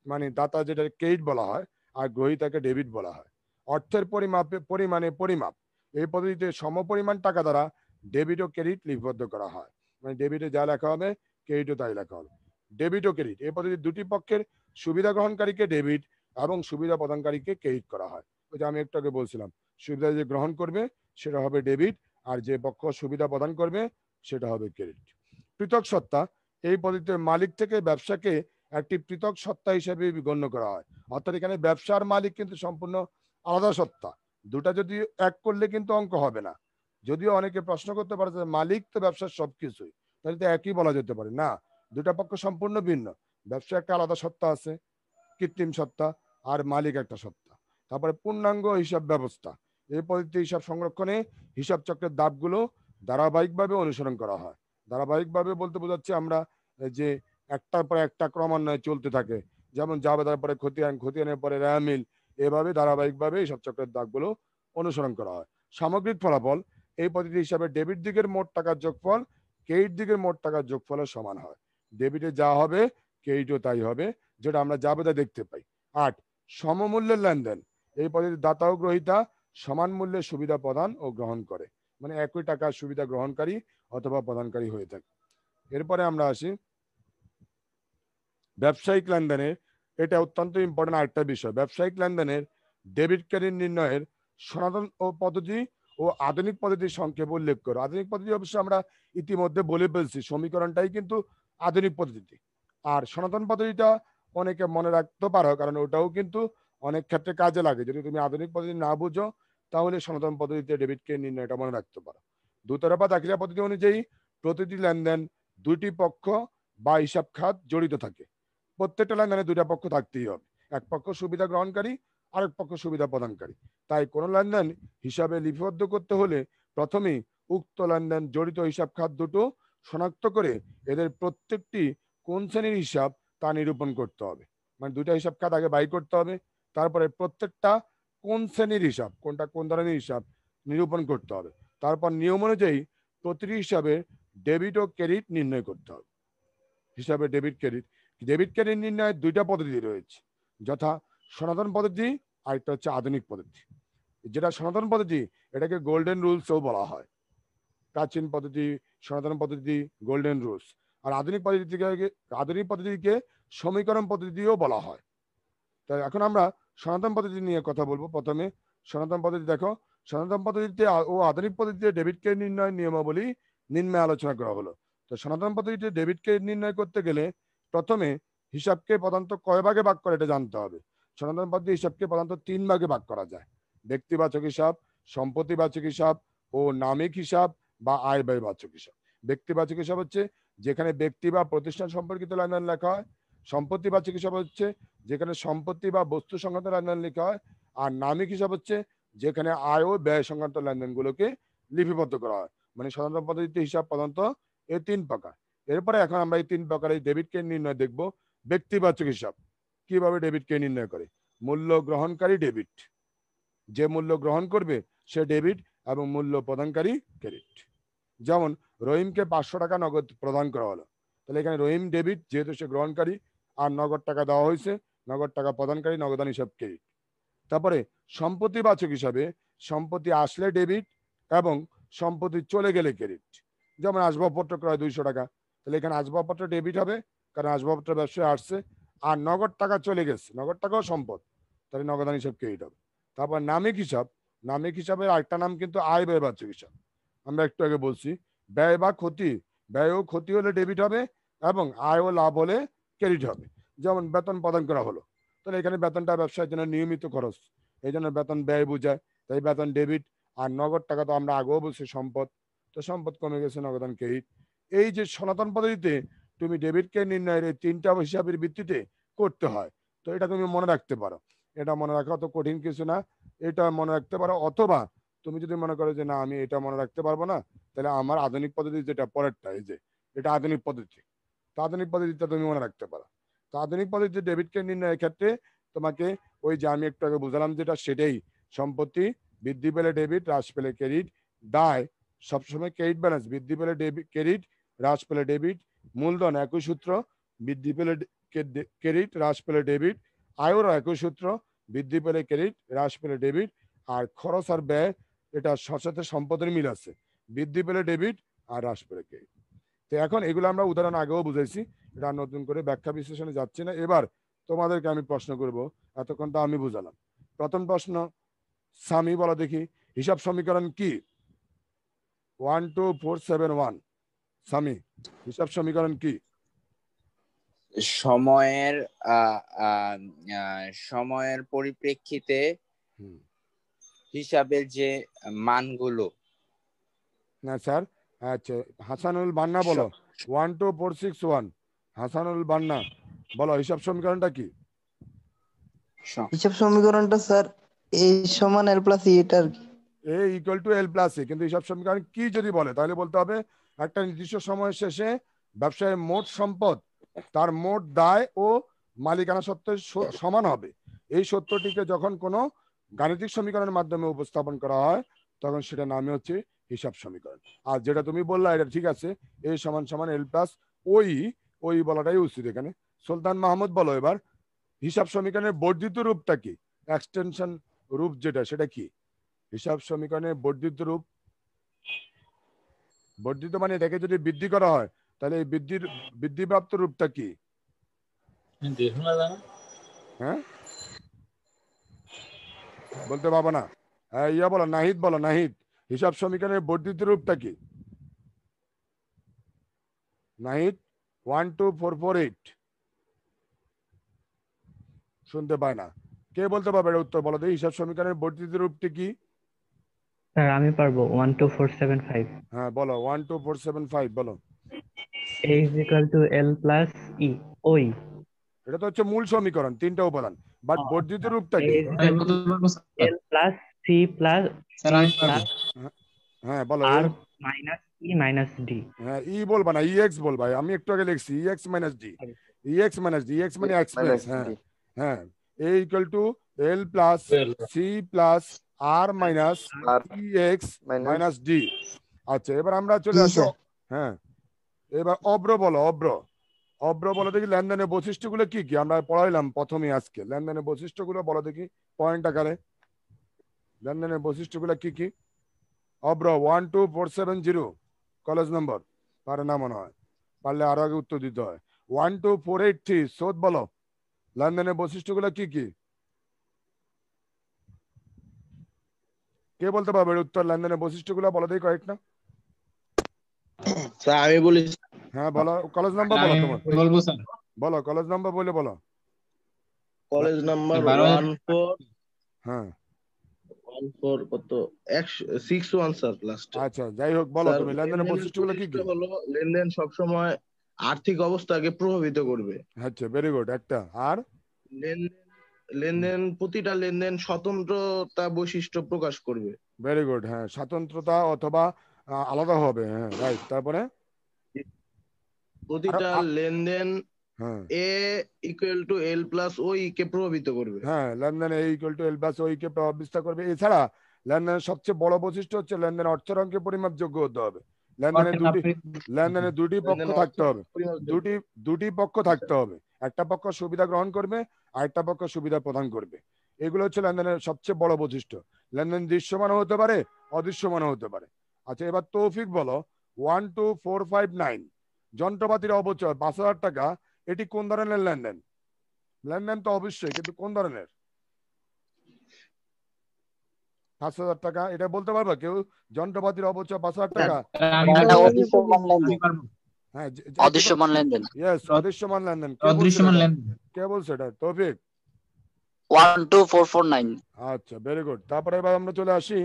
মানে দাতা যেটা ক্রেডিট বলা হয় আর গ্রহীতাকে ডেবিট বলা হয়। অর্থের পরিমাপ এই পদ্ধতিতে সমপরিমাণ টাকা দ্বারা ডেবিট ও ক্রেডিট লিপিবদ্ধ করা হয়। মানে ডেবিটে যা লেখা হবে ক্রেডিটও তাই লেখা হবে। ডেবিট ও ক্রেডিট এই পদ্ধতি দুটি পক্ষের সুবিধা গ্রহণকারীকে ডেবিট এবং সুবিধা প্রদানকারীকে ক্রেডিট করা হয়। ওই যে আমি একটু আগে বলছিলাম, সুবিধা যে গ্রহণ করবে সেটা হবে ডেবিট, আর যে পক্ষ সুবিধা প্রদান করবে সেটা হবে ক্রেডিট। পৃথক সত্তা এই পদ্ধতিতে মালিক থেকে ব্যবসাকে একটি পৃথক সত্তা হিসেবে গণ্য করা হয়। অর্থাৎ এখানে ব্যবসার মালিক কিন্তু সম্পূর্ণ আলাদা সত্তা। দুটা যদি এক করলে কিন্তু অঙ্ক হবে না। যদিও অনেকে প্রশ্ন করতে পারে যে মালিক তো ব্যবসার সবকিছুই, তাহলে তো একই বলা যেতে পারে না। দুটা পক্ষ সম্পূর্ণ ভিন্ন। ব্যবসা একটা আলাদা সত্তা আছে, কৃত্রিম সত্তা, আর মালিক একটা সত্তা। তারপরে পূর্ণাঙ্গ হিসাব ব্যবস্থা এই পদ্ধতিতে হিসাব সংরক্ষণে হিসাব চক্রের ধাপগুলো ধারাবাহিকভাবে অনুসরণ করা হয়। ধারাবাহিকভাবে বলতে বোঝাচ্ছে আমরা যে একটার পর একটা ক্রমান্বয়ে চলতে থাকে, যেমন জাবেদার পরে খতিয়ান, খতিয়ানের পরে রেয়ামিল, এভাবে ধারাবাহিকভাবে হিসাব চক্রের ধাপগুলো অনুসরণ করা হয়। সামগ্রিক ফলাফল এই পদ্ধতি হিসাবে ডেবিট দিকের মোট টাকার যোগফল ক্রেডিট দিকের মোট টাকার যোগফলের সমান হয়। ডেবিটে যা হবে ক্রেডিটও তাই হবে, যেটা আমরা জাবেদা দেখতে পাই। 8, সমমূল্যের লেনদেন এই পদ্ধতি দাতা ও গ্রহীতা সমান মূল্যে সুবিধা প্রদান ও গ্রহণ করে, মানে একই টাকার সুবিধা গ্রহণকারী অথবা প্রদানকারী হয়ে থাকে। এরপরে আমরা আসি ব্যবসায়িক লেনদেনের। এটা অত্যন্ত ইম্পর্টেন্ট আরেকটা বিষয়। ব্যবসায়িক লেনদেনের ডেবিট ক্রেডিট নির্ণয়ের সনাতন ও পদ্ধতি ও আধুনিক পদ্ধতির সংক্ষেপে উল্লেখ করো। আধুনিক পদ্ধতি অবশ্য আমরা ইতিমধ্যে বলে ফেলছি, সমীকরণটাই কিন্তু আধুনিক পদ্ধতি। আর সনাতন পদ্ধতিটা অনেকে মনে রাখতে পারো, কারণ ওটাও কিন্তু অনেক ক্ষেত্রে কাজে লাগে। যদি তুমি আধুনিক পদ্ধতি না বুঝো তাহলে সনাতন পদ্ধতিতে ডেবিট ক্রেডিট নির্ণয়টা মনে রাখতে পারো। দুতরফা দাখিলা পদ্ধতি অনুযায়ী প্রতিটি লেনদেন দুটি পক্ষ বা হিসাব খাত জড়িত থাকে। প্রত্যেকটা লেনদেনে দুইটা পক্ষ থাকতেই হবে, এক পক্ষ সুবিধা গ্রহণকারী আরেক পক্ষ সুবিধা প্রদানকারী। তাই কোন লেনদেন হিসাবে লিপিবদ্ধ করতে হলে প্রথমেই উক্ত লেনদেন জড়িত হিসাব খাত দুটো শনাক্ত করে এদের প্রত্যেকটি কোন শ্রেণীর হিসাব তা নিরূপণ করতে হবে। মানে দুইটা হিসাব খাত আগে বাই করতে হবে, তারপরে প্রত্যেকটা কোন শ্রেণীর হিসাব, কোনটা কোন ধরনের হিসাব নিরূপণ করতে হবে। তারপর নিয়ম অনুযায়ী প্রতিটি হিসাবে ডেবিট ও ক্রেডিট নির্ণয় করতে হবে। হিসাবে ডেবিট ক্রেডিট নির্ণয়ের দুইটা পদ্ধতি রয়েছে, যথা সনাতন পদ্ধতি আর একটা হচ্ছে আধুনিক পদ্ধতি। যেটা সনাতন পদ্ধতি এটাকে গোল্ডেন রুলসও বলা হয়। প্রাচীন পদ্ধতি, সনাতন পদ্ধতি, গোল্ডেন রুলস। আর আধুনিক পদ্ধতিকে সমীকরণ পদ্ধতিও বলা হয়। তাই এখন আমরা সনাতন পদ্ধতি নিয়ে কথা বলবো। প্রথমে সনাতন পদ্ধতি দেখো, সনাতন পদ্ধতিতে ও আধুনিক পদ্ধতিতে ডেবিট ক্রেডিট নির্ণয় নিয়মাবলী নিম্নে আলোচনা করা হলো। তো সনাতন পদ্ধতিতে ডেবিট ক্রেডিট নির্ণয় করতে গেলে প্রথমে হিসাবকে প্রধানত কয় ভাগে ভাগ করে এটা জানতে হবে। সনাতন পদ্ধতি হিসাবকে প্রধানত 3 ভাগে ভাগ করা যায়: ব্যক্তিবাচক হিসাব, সম্পত্তিবাচক হিসাব ও নামিক হিসাব বা আয় ব্যয়বাচক হিসাব। ব্যক্তিবাচক হিসাব হচ্ছে যেখানে ব্যক্তি বা প্রতিষ্ঠান সম্পর্কিত লেনদেন লেখা হয়। সম্পত্তিবাচক হিসাব হচ্ছে যেখানে সম্পত্তি বা বস্তু সংক্রান্ত লেনদেন লেখা হয়। আর নামিক হিসাব হচ্ছে যেখানে আয় ও ব্যয় সংক্রান্ত লেনদেনগুলোকে লিপিবদ্ধ করা হয়। মানে সনাতন পদ্ধতিতে হিসাব প্রধানত এই 3 প্রকার: এরপরে এখন আমরা এই 3 প্রকারের ডেবিটকে নির্ণয় দেখব। ব্যক্তিবাচক হিসাব কিভাবে ডেবিটকে নির্ণয় করে। মূল্য গ্রহণকারী ডেবিট, যে মূল্য গ্রহণ করবে সে ডেবিট, এবং মূল্য প্রদানকারী ক্রেডিট। যেমন রহিমকে 500 টাকা নগদ প্রদান করা হলো, তাহলে এখানে রহিম ডেবিট যেহেতু সে গ্রহণকারী, আর নগদ টাকা দেওয়া হয়েছে, নগদ টাকা প্রদানকারী, নগদান হিসাব ক্রেডিট। তারপরে সম্পত্তিবাচক হিসাবে সম্পত্তি আসলে ডেবিট এবং সম্পত্তি চলে গেলে ক্রেডিট। যেমন আসবাবপত্র ক্রয় 200 টাকা, তাহলে এখানে আসবাবপত্র ডেবিট হবে কারণ আসবাবপত্র ব্যবসায় আসছে, আর নগদ টাকা চলে গেছে, নগদ টাকাও সম্পদ, তাহলে নগদান হিসাব ক্রেডিট হবে। তারপর নামিক হিসাব, নামিক হিসাবের আরেকটা নাম কিন্তু আয় ব্যয়বাচক হিসাব। আমরা একটু আগে বলছি ব্যয় বা ক্ষতি, ব্যয় ও ক্ষতি হলে ডেবিট হবে এবং আয় ও লাভ হলে ক্রেডিট হবে। যেমন বেতন প্রদান করা হলো, তাহলে এখানে বেতনটা ব্যবসার জন্য নিয়মিত খরচ, এই জন্য বেতন ব্যয় বোঝায়, তাই বেতন ডেবিট। আর নগদ টাকা তো আমরা আগেও বলছি সম্পদ, তো সম্পদ কমে গেছে, নগদান ক্রেডিট। এই যে সনাতন পদ্ধতিতে তুমি ডেবিটকে নির্ণয়ের এই 3টা হিসাবের ভিত্তিতে করতে হয়, তো এটা তুমি মনে রাখতে পারো। এটা মনে রাখা অত কঠিন কিছু না, এটা মনে রাখতে পারো। অথবা তুমি যদি মনে করো যে না আমি এটা মনে রাখতে পারবো না, তাহলে আমার আধুনিক পদ্ধতি যেটা পরেরটা, এই যে এটা আধুনিক পদ্ধতি, তো আধুনিক পদ্ধতিটা তুমি মনে রাখতে পারো। তো আধুনিক পদ্ধতিতে ডেবিটকে নির্ণয়ের ক্ষেত্রে তোমাকে ওই যে আমি একটু আগে বুঝালাম যেটা, সেটাই সম্পত্তি বৃদ্ধি পেলে ডেবিট, হ্রাস পেলে ক্রেডিট, দায় সবসময় ক্রেডিট ব্যালেন্স, বৃদ্ধি পেলে ডেবিট ক্রেডিট, হ্রাস পেলে ডেবিট, মূলধন একই সূত্র, বৃদ্ধি পেলে ক্রেডিট, হ্রাস পেলে ডেবিট, আয়ের একই সূত্র, বৃদ্ধি পেলে ক্রেডিট, হ্রাস পেলে ডেবিট, আর খরচ আর ব্যয় এটা সাথে সম্পদের মিল আছে, বৃদ্ধি পেলে ডেবিট আর হ্রাস পেলে ক্রেডিট। তো এখন এগুলো আমরা উদাহরণ আগেও বুঝাইছি, এটা নতুন করে ব্যাখ্যা বিশ্লেষণে যাচ্ছি না। এবার তোমাদেরকে আমি প্রশ্ন করব, এতক্ষণ তো আমি বুঝালাম। প্রথম প্রশ্ন, সামি বলো দেখি হিসাব সমীকরণ কি? 12471 সামি, হিসাব সমীকরণ কি? সময়ের সময়ের পরিপ্রেক্ষিতে হিসাবের যে মানগুলো। না স্যার, আচ্ছা হাসানুল বান্না বলো 12461, হাসানুল বান্না বলো হিসাব সমীকরণটা কি? হিসাব সমীকরণটা স্যার এ সমান এল প্লাস ই, এটা আর কি। এ ইকুয়াল টু এল প্লাস এ, কিন্তু হিসাব সমীকরণ কি যদি বলে তাহলে বলতে হবে একটা নির্দিষ্ট সময় শেষে ব্যবসায়ের মোট সম্পদ তার মোট দায় ও মালিকানা সত্ত্বের সমান হবে। এই সত্যটিকে যখন কোনো গাণিতিক সমীকরণের মাধ্যমে উপস্থাপন করা হয় তখন সেটা নামে হচ্ছে হিসাব সমীকরণ। আর যেটা তুমি বললা এটা ঠিক আছে, এ সমান সমান এল প্লাস ওই, ওই বলাটাই উচিত এখানে। সুলতান মাহমুদ বলো এবার হিসাব সমীকরণের বর্ধিত রূপটা কি, এক্সটেনশন রূপ যেটা সেটা কি? হিসাব সমীকরণের বর্ধিত রূপ, বর্ধিত মানে এটাকে যদি বৃদ্ধি করা হয় তাহলে এই বৃদ্ধিপ্রাপ্ত রূপটা কি? হ্যাঁ বলতে পারবো না? ইয়া বলো, নাহিদ বলো, নাহিদ হিসাব সমীকরণের বর্ধিত রূপটা কি? নাহিদ 12448 শুনতে পায় না, কে বলতে পারবে এটা উত্তর বলো দেখি, হিসাব সমীকরণের বর্ধিত রূপটি কি? স্যার আমি পারবো 12475। হ্যাঁ বলো 12475 বলো। A is equal to L plus E, ওই এটা তো হচ্ছে মূল সমীকরণ 3টা উপাদান, বাট বর্ধিত রূপটা A কি? is equal to L plus C plus C plus হ্যাঁ বলো R minus E minus D। হ্যাঁ ই বলবা না, ইএক্স বলবা, আমি একটু আগে লিখছি EX minus D, EX minus D, X মানে এক্সপেন্স। হ্যাঁ হ্যাঁ, A equal to L plus C plus R minus EX minus D. আচ্ছা এবার আমরা চলে আসো, হ্যাঁ এবার অব্র বলো, অব্র, অব্র বলো দেখি লেনদেনের বৈশিষ্ট্যগুলো কি কি? আমরা পড়াইলাম প্রথমে আজকে, লেনদেনের বৈশিষ্ট্যগুলো বলো দেখি পয়েন্ট আকারে, লেনদেনের বৈশিষ্ট্যগুলো কি কি? অব্র 12470 কলেজ নম্বর, পারে না মনে হয়, পারলে আরো আগে উত্তর দিতে হয়। 12483 শোধ বলো লেনদেনের বৈশিষ্ট্যগুলো কি কি? কে বলতে পারবে উত্তর? লেনদেনের বৈশিষ্ট্যগুলো বলো দেখি কয়েকটা। স্যার আমি বলি। হ্যাঁ বলো, কলেজ নাম্বার বলো তোমার, বলবো স্যার, বলো কলেজ নাম্বার বলে বলো। কলেজ নাম্বার 14, হ্যাঁ 14 কত 61 স্যার লাস্ট। আচ্ছা যাই হোক বলো তুমি লেনদেনের বৈশিষ্ট্যগুলো কি কি? হলো লেনদেন সবসময় আর্থিক অবস্থাকে প্রভাবিত করবে। আচ্ছা ভেরি গুড, একটা। আর লেনদেন প্রতিটা লেনদেন স্বতন্ত্রতা বৈশিষ্ট্য প্রকাশ করবে। ভেরি গুড, হ্যাঁ স্বতন্ত্রতা অথবা আলাদা হবে, হ্যাঁ রাইট। তারপরে প্রতিটা আরো- লেনদেন হ্যাঁ A equal to L plus ওই কে প্রভাবিত করবে। হ্যাঁ, লেনদেন এ ইকুয়াল টু এল প্লাস ওই কে প্রভাব বিস্তার করবে। এছাড়া লেনদেনের সবচেয়ে বড় বৈশিষ্ট্য হচ্ছে লেনদেন অর্থের অঙ্কে পরিমাপযোগ্য হতে হবে। লেনদেনে দুটি পক্ষ লেনদেন থাকতে অর্থ হবে, পরিমাপযোগ্য। দুটি পক্ষ থাকতে হবে। একটা পক্ষ সুবিধা গ্রহণ করবে, আরেকটা পক্ষ সুবিধা প্রদান করবে। এগুলো হচ্ছে লেনদেনের সবচেয়ে বড় বৈশিষ্ট্য। লেনদেন দৃশ্যমান হতে পারে, অদৃশ্যমান হতে পারে। আচ্ছা, এবার তৌফিক বলো, 12459 যন্ত্রপাতির অবচয় 5,000 টাকা, এটি কোন ধরনের লেনদেন? লেনদেন তো অবশ্যই, কিন্তু কোন ধরনের? 5,000 টাকা, এটা বলতে পারবা কেউ? যন্ত্রপাতির অবচয় 5,000 টাকা। এটা অদৃশ্যমান লেনদেন। হ্যাঁ, অদৃশ্যমান লেনদেন। ইয়েস, অদৃশ্যমান লেনদেন। অদৃশ্যমান লেনদেন। কে বলছে এটা? তৌফিক। 12449। আচ্ছা, ভেরি গুড। তারপরে এবার আমরা চলে আসি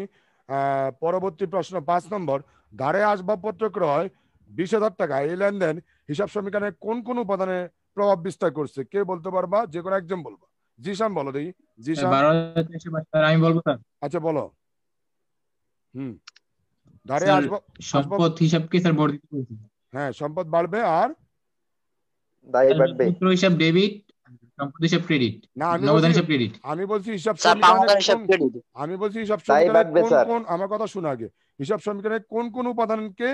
পরবর্তী প্রশ্ন 5 নম্বর। ধারে আসবাবপত্র ক্রয় 20,000 টাকা, এই লেনদেন হিসাব সমীকরণে কোন কোন উপাদানে প্রভাব বিস্তার করছে? কে বলতে পারবা? যে কোনো একজন বলবা। জিশান বলো দেখি। জিশান। 12,352 আমি বলবো স্যার। আচ্ছা, বলো। ধারে স্যার, আসবাব সম্পদ হিসাবকে স্যার বর্ধিত করেছে। হ্যাঁ, সম্পদ বাড়বে আর দায় বাড়বে। পত্র হিসাব ডেবিট, সম্পদ হিসাব ক্রেডিট, না, আমি নগদান বলছি হিসাব ক্রেডিট। আমি বলছি হিসাব স্যার সমীকরণে পাওনাদার হিসাব কোন ক্রেডিট। আমি বলছি হিসাব দায় সমীকরণে বাড়বে, কোন স্যার। কোন আমার কথা শোনা আগে। হিসাব সমীকরণে কোন কোন উপাদানকে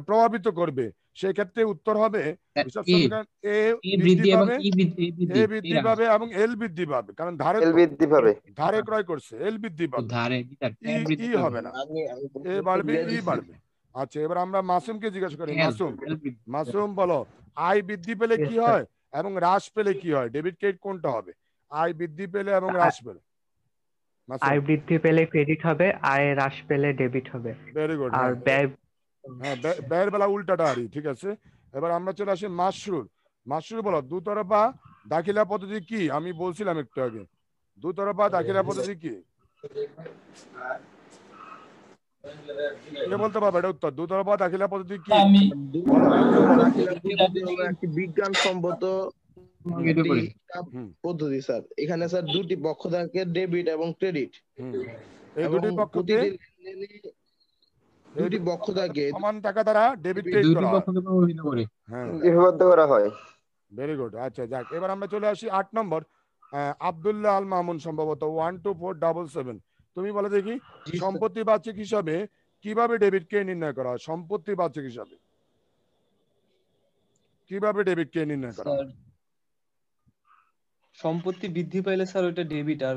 প্রভাবিত করবে? সেই ক্ষেত্রে উত্তর হবে হিসাব এ সমীকরণ এ এ বৃদ্ধি বৃদ্ধি এবং পাবে, ই বৃদ্ধি, এ বৃদ্ধি পাবে এবং এল বৃদ্ধি পাবে। কারণ ধারে এল বৃদ্ধি পাবে। ধারে ক্রয় করছে, এল বৃদ্ধি ও পাবে, ধারে স্যার ই বৃদ্ধি ই পাবে। হবে না, এ বাড়বে, ই বাড়বে। আচ্ছা, এবার আমরা মাসুমকে জিজ্ঞাসা করি। মাসুম, মাসুম বলো, আয় বৃদ্ধি পেলে Yes, কি sir. হয় এবং হ্রাস পেলে কি হয়? ডেবিট ক্রেডিট কোনটা হবে? আয় বৃদ্ধি পেলে এবং হ্রাস পেলে। আয় বৃদ্ধি পেলে ক্রেডিট হবে, আয় হ্রাস পেলে ডেবিট হবে। Very good. আর ব্যয় হ্যাঁ, ব্যয়ের বেলা উল্টাটা আরই, ঠিক আছে। এবার আমরা চলে আসি মাসরুর। মাসরুর বলো, দুতরফা দাখিলা পদ্ধতি কি? আমি বলছিলাম একটু আগে, দুতরফা দাখিলা পদ্ধতি কি? কে বলতে পারবে এটা উত্তর? দুতরফা দাখিলা পদ্ধতি কি? একটি বিজ্ঞানসম্মত পদ্ধতি স্যার। এখানে স্যার দুটি পক্ষ থাকে, ডেবিট এবং ক্রেডিট। এই দুটি পক্ষকে দুটি পক্ষ থাকে সমান টাকা দ্বারা ডেবিট ক্রেডিট দুটি করা হয়। পক্ষকে প্রভাবিত করে। হ্যাঁ, লিপিবদ্ধ করা হয়। Very good. আচ্ছা, যাক, এবার আমরা চলে আসি 8 নম্বর। আব্দুল্লাহ আল মামুন সম্ভবত 12477। তুমি বলে দেখি, সম্পত্তি বার্ষিক হিসাবে কিভাবে ডেবিট কে নির্ণয় করা হয়? সম্পত্তি বার্ষিক হিসাবে কিভাবে ডেবিট কে নির্ণয় করা হয়? সম্পত্তি বৃদ্ধি পাইলে স্যার ওটা ডেবিট, আর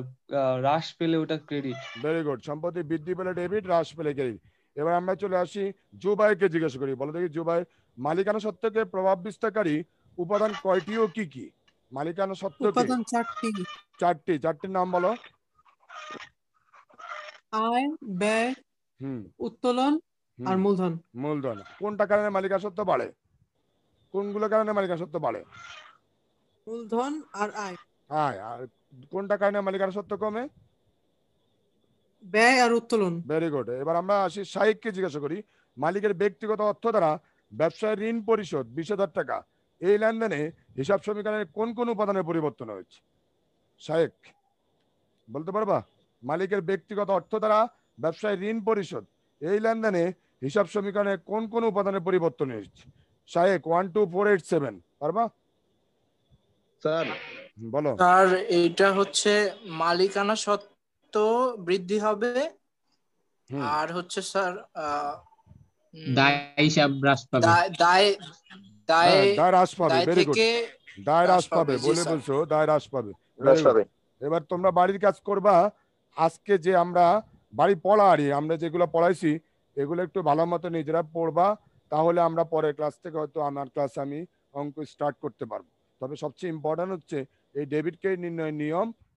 হ্রাস পেলে ওটা ক্রেডিট। Very good. সম্পত্তি বৃদ্ধি পেলে ডেবিট, হ্রাস পেলে ক্রেডিট। এবার আমরা চলে আসি জুবাইরকে জিজ্ঞাসা করি। বলো দেখি জুবাইর, মালিকানা সত্ত্বকে প্রভাব বিস্তারকারী উপাদান কয়টি ও কি কি? মালিকানা সত্ত্বকে উপাদান 4টি। চারটির নাম বলো। আয়, ব্যয়, উত্তোলন আর মূলধন। মূলধন। কোনটা কারণে মালিকানা সত্ত্ব বাড়ে? কোনগুলো কারণে মালিকানা সত্ত্ব বাড়ে? মূলধন আর আয়। আয়। আর কোনটা কারণে মালিকানা সত্ত্ব কমে? ব্যয় আর উত্তোলন। Very good. এবার আমরা আসি শাইককে জিজ্ঞাসা করি, মালিকের ব্যক্তিগত অর্থ দ্বারা ব্যবসায় ঋণ পরিশোধ 20,000 টাকা, এই লেনদেনে হিসাব সমীকরণের কোন কোন উপাদানের পরিবর্তন হয়েছে? শাইক বলতে পারবা? মালিকের ব্যক্তিগত অর্থ দ্বারা ব্যবসায় ঋণ পরিশোধ, এই লেনদেনে হিসাব সমীকরণের কোন কোন উপাদানের পরিবর্তন হয়েছে? শাইক 12487 পারবা? স্যার বলো। স্যার এইটা হচ্ছে মালিকানা সত্ত্ব বৃদ্ধি হবে, আর হচ্ছে স্যার দায় হিসাব হ্রাস পাবে। দায় হ্রাস পাবে। Very good. দায় হ্রাস পাবে বলে বলছো, দায় হ্রাস পাবে। এবার তোমরা বাড়ির কাজ করবা। আজকে যে আমরা বাড়ি আমরা যেগুলো পড়াইছি এগুলো একটু ভালো মতো নিজেরা পড়বা, তাহলে আমরা পরের ক্লাস থেকে হয়তো আমার ক্লাসে আমি অঙ্ক স্টার্ট করতে পারবো। তবে সবচেয়ে ইম্পর্টেন্ট হচ্ছে এই ডেবিট ক্রেডিট নির্ণয়ের নিয়ম